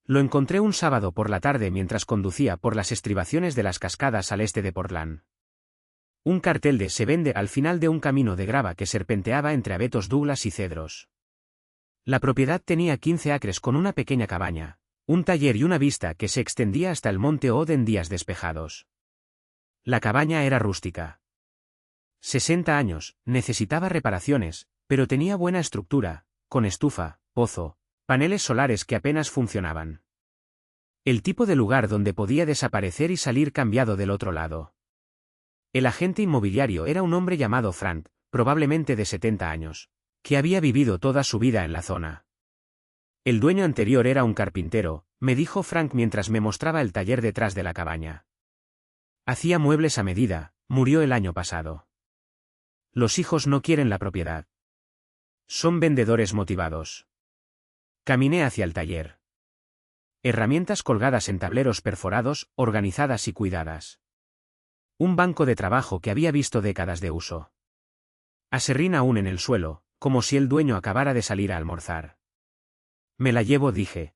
Lo encontré un sábado por la tarde mientras conducía por las estribaciones de las cascadas al este de Portland. Un cartel de "Se vende" al final de un camino de grava que serpenteaba entre abetos Douglas y cedros. La propiedad tenía 15 acres con una pequeña cabaña, un taller y una vista que se extendía hasta el monte Odd en días despejados. La cabaña era rústica. 60 años, necesitaba reparaciones, pero tenía buena estructura, con estufa, pozo, paneles solares que apenas funcionaban. El tipo de lugar donde podía desaparecer y salir cambiado del otro lado. El agente inmobiliario era un hombre llamado Frank, probablemente de 70 años, que había vivido toda su vida en la zona. El dueño anterior era un carpintero, me dijo Frank mientras me mostraba el taller detrás de la cabaña. Hacía muebles a medida, murió el año pasado. Los hijos no quieren la propiedad. Son vendedores motivados. Caminé hacia el taller. Herramientas colgadas en tableros perforados, organizadas y cuidadas. Un banco de trabajo que había visto décadas de uso. Aserrín aún en el suelo, como si el dueño acabara de salir a almorzar. Me la llevo, dije.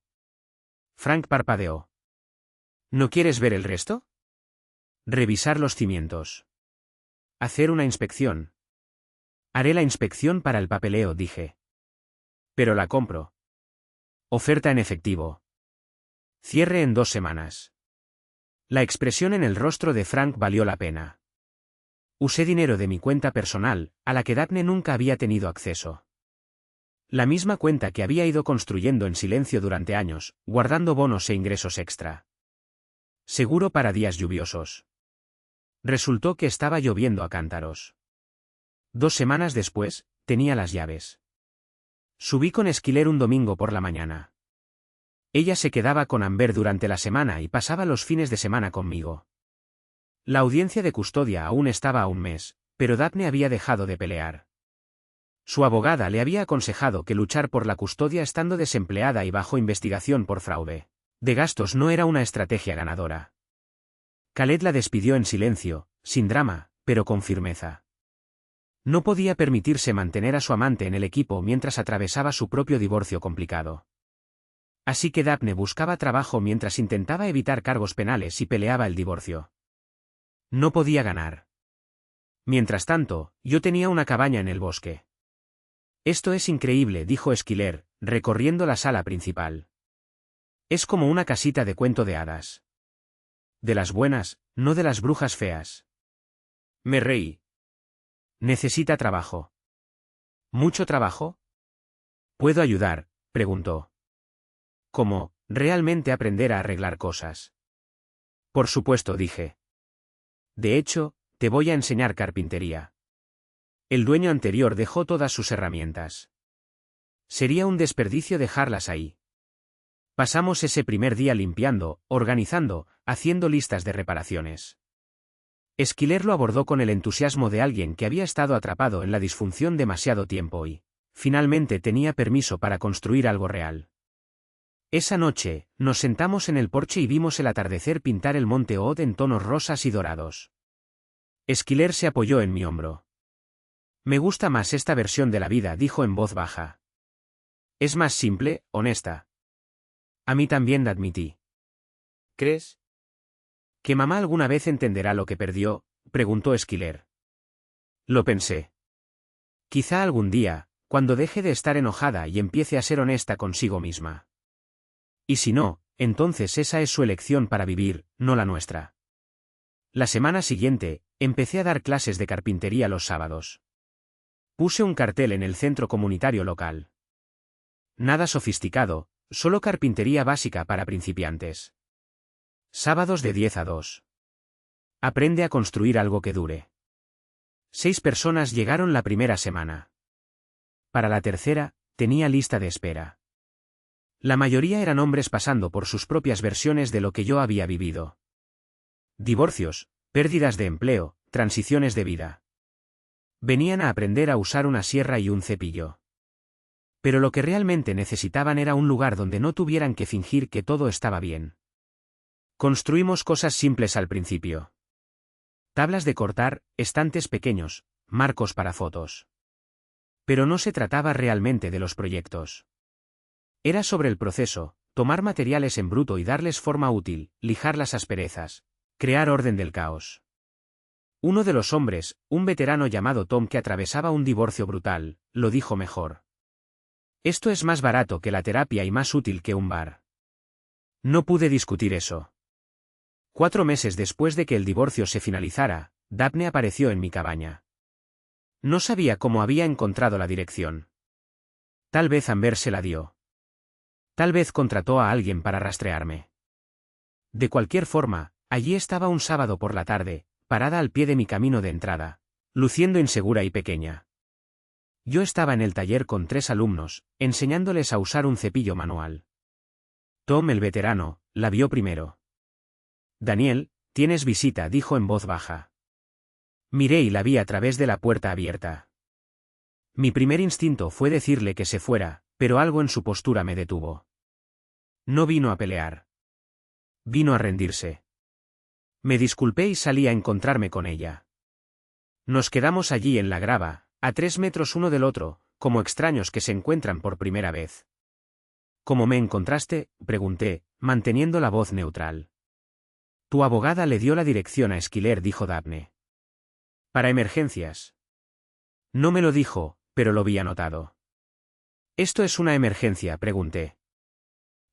Frank parpadeó. ¿No quieres ver el resto? Revisar los cimientos. Hacer una inspección. Haré la inspección para el papeleo, dije. Pero la compro. Oferta en efectivo. Cierre en 2 semanas. La expresión en el rostro de Frank valió la pena. Usé dinero de mi cuenta personal, a la que Daphne nunca había tenido acceso. La misma cuenta que había ido construyendo en silencio durante años, guardando bonos e ingresos extra. Seguro para días lluviosos. Resultó que estaba lloviendo a cántaros. 2 semanas después, tenía las llaves. Subí con Esquiler un domingo por la mañana. Ella se quedaba con Amber durante la semana y pasaba los fines de semana conmigo. La audiencia de custodia aún estaba a un mes, pero Daphne había dejado de pelear. Su abogada le había aconsejado que luchar por la custodia estando desempleada y bajo investigación por fraude de gastos no era una estrategia ganadora. Khaled la despidió en silencio, sin drama, pero con firmeza. No podía permitirse mantener a su amante en el equipo mientras atravesaba su propio divorcio complicado. Así que Daphne buscaba trabajo mientras intentaba evitar cargos penales y peleaba el divorcio. No podía ganar. Mientras tanto, yo tenía una cabaña en el bosque. Esto es increíble, dijo Esquiler, recorriendo la sala principal. Es como una casita de cuento de hadas. De las buenas, no de las brujas feas. Me reí. Necesita trabajo. ¿Mucho trabajo? ¿Puedo ayudar?, preguntó. ¿Cómo, realmente aprender a arreglar cosas? Por supuesto, dije. De hecho, te voy a enseñar carpintería. El dueño anterior dejó todas sus herramientas. Sería un desperdicio dejarlas ahí. Pasamos ese primer día limpiando, organizando, haciendo listas de reparaciones. Esquiler lo abordó con el entusiasmo de alguien que había estado atrapado en la disfunción demasiado tiempo y, finalmente, tenía permiso para construir algo real. Esa noche, nos sentamos en el porche y vimos el atardecer pintar el monte Odd en tonos rosas y dorados. Esquiler se apoyó en mi hombro. Me gusta más esta versión de la vida, dijo en voz baja. Es más simple, honesta. A mí también, admití. ¿Crees? ¿Que mamá alguna vez entenderá lo que perdió?, preguntó Esquiler. Lo pensé. Quizá algún día, cuando deje de estar enojada y empiece a ser honesta consigo misma. Y si no, entonces esa es su elección para vivir, no la nuestra. La semana siguiente, empecé a dar clases de carpintería los sábados. Puse un cartel en el centro comunitario local. Nada sofisticado, solo carpintería básica para principiantes. Sábados de 10 a 2. Aprende a construir algo que dure. 6 personas llegaron la primera semana. Para la tercera, tenía lista de espera. La mayoría eran hombres pasando por sus propias versiones de lo que yo había vivido. Divorcios, pérdidas de empleo, transiciones de vida. Venían a aprender a usar una sierra y un cepillo. Pero lo que realmente necesitaban era un lugar donde no tuvieran que fingir que todo estaba bien. Construimos cosas simples al principio. Tablas de cortar, estantes pequeños, marcos para fotos. Pero no se trataba realmente de los proyectos. Era sobre el proceso, tomar materiales en bruto y darles forma útil, lijar las asperezas, crear orden del caos. Uno de los hombres, un veterano llamado Tom que atravesaba un divorcio brutal, lo dijo mejor. Esto es más barato que la terapia y más útil que un bar. No pude discutir eso. 4 meses después de que el divorcio se finalizara, Daphne apareció en mi cabaña. No sabía cómo había encontrado la dirección. Tal vez Amber se la dio. Tal vez contrató a alguien para rastrearme. De cualquier forma, allí estaba un sábado por la tarde, parada al pie de mi camino de entrada, luciendo insegura y pequeña. Yo estaba en el taller con 3 alumnos, enseñándoles a usar un cepillo manual. Tom, el veterano, la vio primero. Daniel, tienes visita, dijo en voz baja. Miré y la vi a través de la puerta abierta. Mi primer instinto fue decirle que se fuera, pero algo en su postura me detuvo. No vino a pelear. Vino a rendirse. Me disculpé y salí a encontrarme con ella. Nos quedamos allí en la grava, a 3 metros uno del otro, como extraños que se encuentran por primera vez. ¿Cómo me encontraste?, pregunté, manteniendo la voz neutral. Tu abogada le dio la dirección a Esquiler, dijo Daphne. Para emergencias. No me lo dijo, pero lo vi anotado. ¿Esto es una emergencia?, pregunté.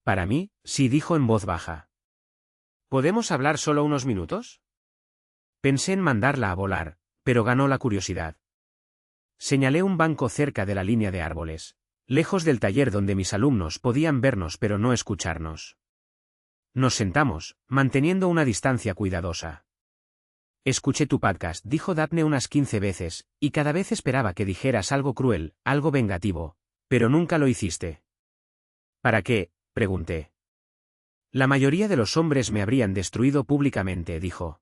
Para mí, sí, dijo en voz baja. ¿Podemos hablar solo unos minutos? Pensé en mandarla a volar, pero ganó la curiosidad. Señalé un banco cerca de la línea de árboles, lejos del taller donde mis alumnos podían vernos pero no escucharnos. Nos sentamos, manteniendo una distancia cuidadosa. Escuché tu podcast, dijo Daphne unas 15 veces, y cada vez esperaba que dijeras algo cruel, algo vengativo, pero nunca lo hiciste. ¿Para qué?, pregunté. La mayoría de los hombres me habrían destruido públicamente, dijo.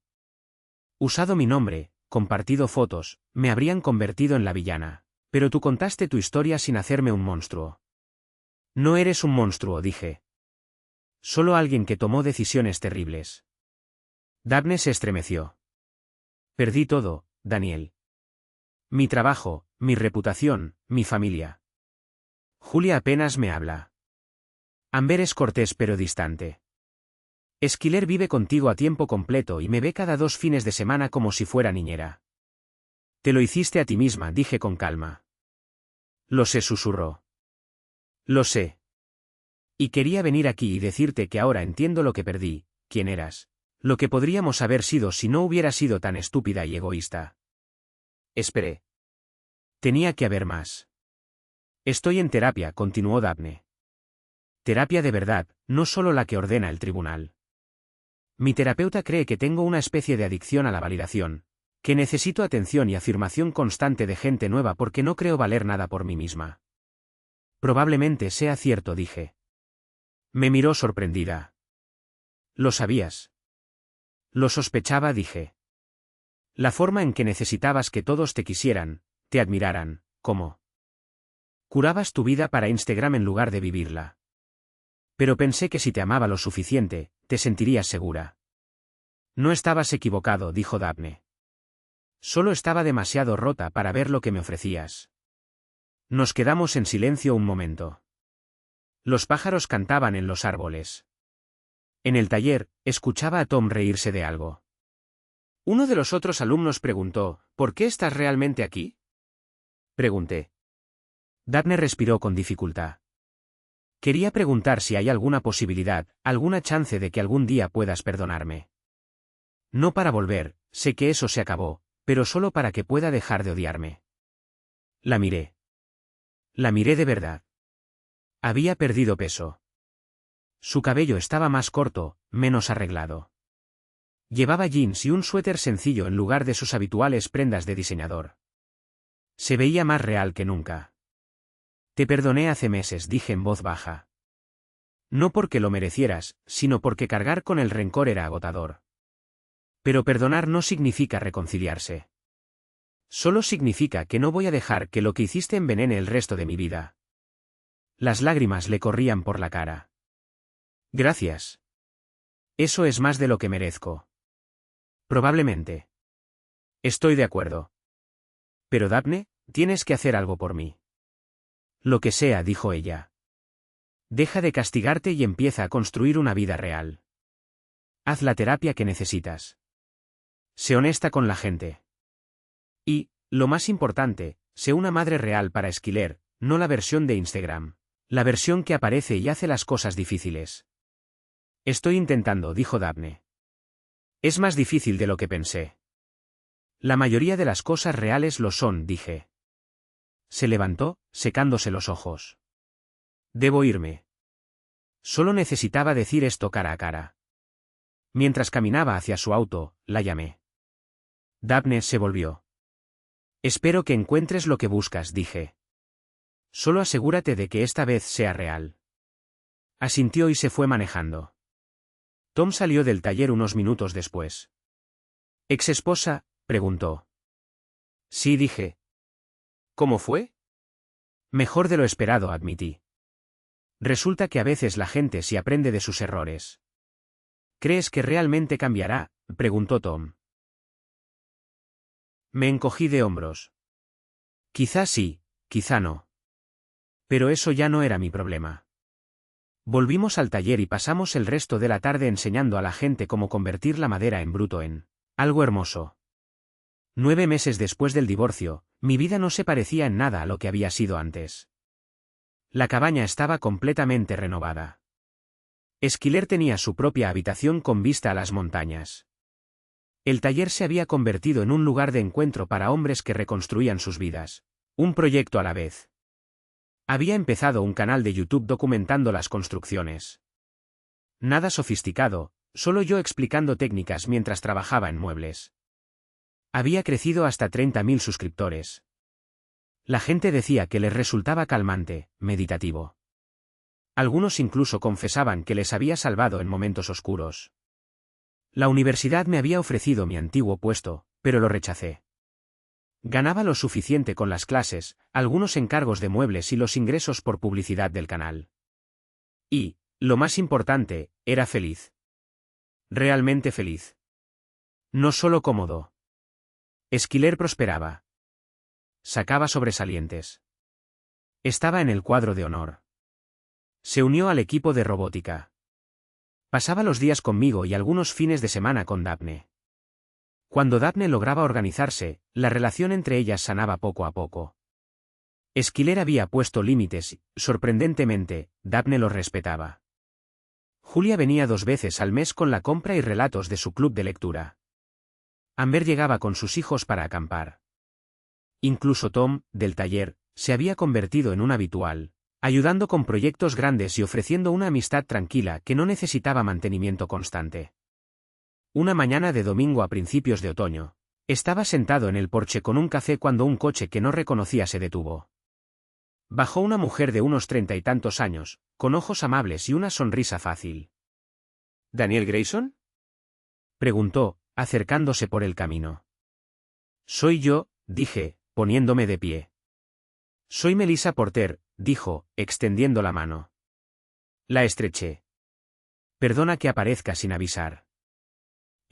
Usado mi nombre, compartido fotos, me habrían convertido en la villana, pero tú contaste tu historia sin hacerme un monstruo. No eres un monstruo, dije. Solo alguien que tomó decisiones terribles. Daphne se estremeció. Perdí todo, Daniel. Mi trabajo, mi reputación, mi familia. Julia apenas me habla. Amber es cortés pero distante. Esquiler vive contigo a tiempo completo y me ve cada 2 fines de semana como si fuera niñera. Te lo hiciste a ti misma, dije con calma. Lo sé, susurró. Lo sé. Y quería venir aquí y decirte que ahora entiendo lo que perdí, quién eras, lo que podríamos haber sido si no hubiera sido tan estúpida y egoísta. Esperé. Tenía que haber más. Estoy en terapia, continuó Daphne. Terapia de verdad, no solo la que ordena el tribunal. Mi terapeuta cree que tengo una especie de adicción a la validación, que necesito atención y afirmación constante de gente nueva porque no creo valer nada por mí misma. Probablemente sea cierto, dije. Me miró sorprendida. ¿Lo sabías? Lo sospechaba, dije. La forma en que necesitabas que todos te quisieran, te admiraran, ¿cómo? Curabas tu vida para Instagram en lugar de vivirla. Pero pensé que si te amaba lo suficiente, te sentirías segura. No estabas equivocado, dijo Daphne. Solo estaba demasiado rota para ver lo que me ofrecías. Nos quedamos en silencio un momento. Los pájaros cantaban en los árboles. En el taller, escuchaba a Tom reírse de algo. Uno de los otros alumnos preguntó, ¿por qué estás realmente aquí? Pregunté. Daphne respiró con dificultad. Quería preguntar si hay alguna posibilidad, alguna chance de que algún día puedas perdonarme. No para volver, sé que eso se acabó, pero solo para que pueda dejar de odiarme. La miré. La miré de verdad. Había perdido peso. Su cabello estaba más corto, menos arreglado. Llevaba jeans y un suéter sencillo en lugar de sus habituales prendas de diseñador. Se veía más real que nunca. Te perdoné hace meses, dije en voz baja. No porque lo merecieras, sino porque cargar con el rencor era agotador. Pero perdonar no significa reconciliarse. Solo significa que no voy a dejar que lo que hiciste envenene el resto de mi vida. Las lágrimas le corrían por la cara. Gracias. Eso es más de lo que merezco. Probablemente. Estoy de acuerdo. Pero Daphne, tienes que hacer algo por mí. Lo que sea, dijo ella. Deja de castigarte y empieza a construir una vida real. Haz la terapia que necesitas. Sé honesta con la gente. Y, lo más importante, sé una madre real para Skyler, no la versión de Instagram. La versión que aparece y hace las cosas difíciles. Estoy intentando, dijo Daphne. Es más difícil de lo que pensé. La mayoría de las cosas reales lo son, dije. Se levantó, secándose los ojos. Debo irme. Solo necesitaba decir esto cara a cara. Mientras caminaba hacia su auto, la llamé. Daphne se volvió. Espero que encuentres lo que buscas, dije. Solo asegúrate de que esta vez sea real. Asintió y se fue manejando. Tom salió del taller unos minutos después. ¿Ex esposa?, preguntó. Sí, dije. ¿Cómo fue? Mejor de lo esperado, admití. Resulta que a veces la gente sí aprende de sus errores. ¿Crees que realmente cambiará?, preguntó Tom. Me encogí de hombros. Quizá sí, quizá no. Pero eso ya no era mi problema. Volvimos al taller y pasamos el resto de la tarde enseñando a la gente cómo convertir la madera en bruto en algo hermoso. 9 meses después del divorcio, mi vida no se parecía en nada a lo que había sido antes. La cabaña estaba completamente renovada. Skyler tenía su propia habitación con vista a las montañas. El taller se había convertido en un lugar de encuentro para hombres que reconstruían sus vidas. Un proyecto a la vez. Había empezado un canal de YouTube documentando las construcciones. Nada sofisticado, solo yo explicando técnicas mientras trabajaba en muebles. Había crecido hasta 30.000 suscriptores. La gente decía que les resultaba calmante, meditativo. Algunos incluso confesaban que les había salvado en momentos oscuros. La universidad me había ofrecido mi antiguo puesto, pero lo rechacé. Ganaba lo suficiente con las clases, algunos encargos de muebles y los ingresos por publicidad del canal. Y, lo más importante, era feliz. Realmente feliz. No solo cómodo. Skyler prosperaba. Sacaba sobresalientes. Estaba en el cuadro de honor. Se unió al equipo de robótica. Pasaba los días conmigo y algunos fines de semana con Daphne. Cuando Daphne lograba organizarse, la relación entre ellas sanaba poco a poco. Skyler había puesto límites y, sorprendentemente, Daphne los respetaba. Julia venía 2 veces al mes con la compra y relatos de su club de lectura. Amber llegaba con sus hijos para acampar. Incluso Tom, del taller, se había convertido en un habitual, ayudando con proyectos grandes y ofreciendo una amistad tranquila que no necesitaba mantenimiento constante. Una mañana de domingo a principios de otoño, estaba sentado en el porche con un café cuando un coche que no reconocía se detuvo. Bajó una mujer de unos 30 y tantos años, con ojos amables y una sonrisa fácil. ¿Daniel Grayson?, preguntó, acercándose por el camino. Soy yo, dije, poniéndome de pie. Soy Melissa Porter, dijo, extendiendo la mano. La estreché. Perdona que aparezca sin avisar.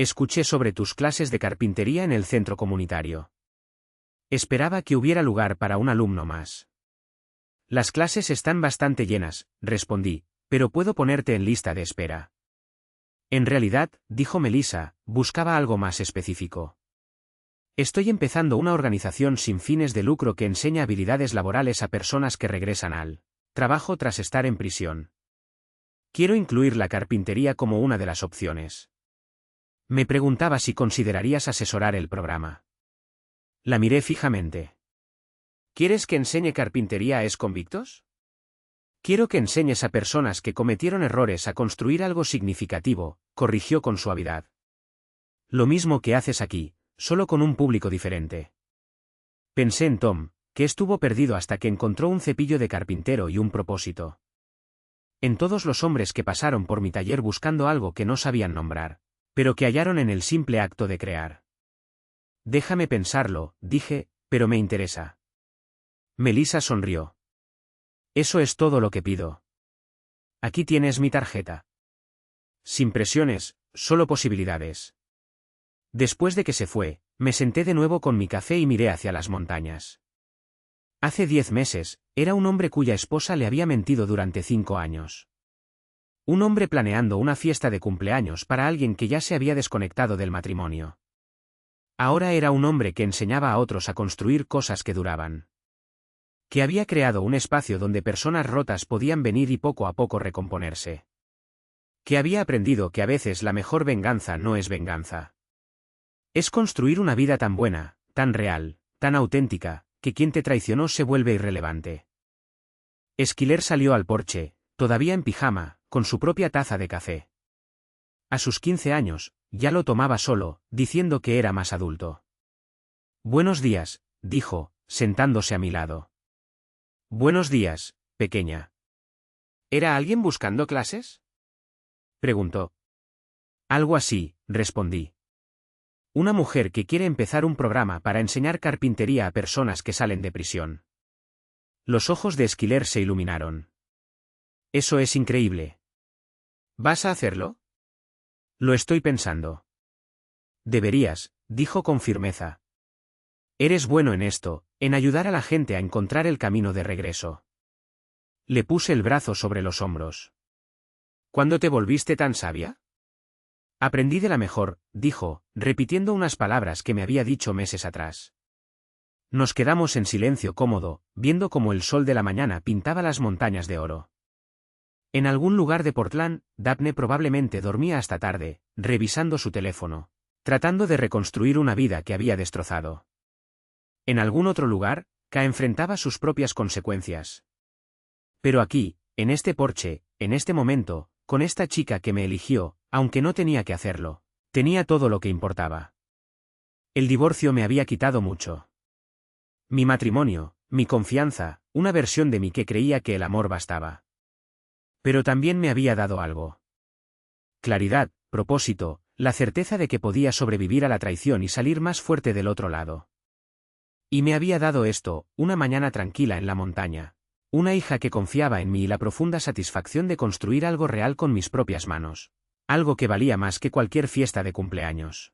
Escuché sobre tus clases de carpintería en el centro comunitario. Esperaba que hubiera lugar para un alumno más. Las clases están bastante llenas, respondí, pero puedo ponerte en lista de espera. En realidad, dijo Melissa, buscaba algo más específico. Estoy empezando una organización sin fines de lucro que enseña habilidades laborales a personas que regresan al trabajo tras estar en prisión. Quiero incluir la carpintería como una de las opciones. Me preguntaba si considerarías asesorar el programa. La miré fijamente. ¿Quieres que enseñe carpintería a exconvictos? Quiero que enseñes a personas que cometieron errores a construir algo significativo, corrigió con suavidad. Lo mismo que haces aquí, solo con un público diferente. Pensé en Tom, que estuvo perdido hasta que encontró un cepillo de carpintero y un propósito. En todos los hombres que pasaron por mi taller buscando algo que no sabían nombrar, pero que hallaron en el simple acto de crear. Déjame pensarlo, dije, pero me interesa. Melissa sonrió. Eso es todo lo que pido. Aquí tienes mi tarjeta. Sin presiones, solo posibilidades. Después de que se fue, me senté de nuevo con mi café y miré hacia las montañas. Hace 10 meses, era un hombre cuya esposa le había mentido durante 5 años. Un hombre planeando una fiesta de cumpleaños para alguien que ya se había desconectado del matrimonio. Ahora era un hombre que enseñaba a otros a construir cosas que duraban. Que había creado un espacio donde personas rotas podían venir y poco a poco recomponerse. Que había aprendido que a veces la mejor venganza no es venganza. Es construir una vida tan buena, tan real, tan auténtica, que quien te traicionó se vuelve irrelevante. Esquiler salió al porche, todavía en pijama, con su propia taza de café. A sus 15 años, ya lo tomaba solo, diciendo que era más adulto. Buenos días, dijo, sentándose a mi lado. Buenos días, pequeña. ¿Era alguien buscando clases? Preguntó. Algo así, respondí. Una mujer que quiere empezar un programa para enseñar carpintería a personas que salen de prisión. Los ojos de Esquiler se iluminaron. Eso es increíble. ¿Vas a hacerlo? Lo estoy pensando. Deberías, dijo con firmeza. Eres bueno en esto, en ayudar a la gente a encontrar el camino de regreso. Le puse el brazo sobre los hombros. ¿Cuándo te volviste tan sabia? Aprendí de la mejor, dijo, repitiendo unas palabras que me había dicho meses atrás. Nos quedamos en silencio cómodo, viendo cómo el sol de la mañana pintaba las montañas de oro. En algún lugar de Portland, Daphne probablemente dormía hasta tarde, revisando su teléfono, tratando de reconstruir una vida que había destrozado. En algún otro lugar, Ka enfrentaba sus propias consecuencias. Pero aquí, en este porche, en este momento, con esta chica que me eligió, aunque no tenía que hacerlo, tenía todo lo que importaba. El divorcio me había quitado mucho. Mi matrimonio, mi confianza, una versión de mí que creía que el amor bastaba. Pero también me había dado algo. Claridad, propósito, la certeza de que podía sobrevivir a la traición y salir más fuerte del otro lado. Y me había dado esto, una mañana tranquila en la montaña, una hija que confiaba en mí y la profunda satisfacción de construir algo real con mis propias manos. Algo que valía más que cualquier fiesta de cumpleaños.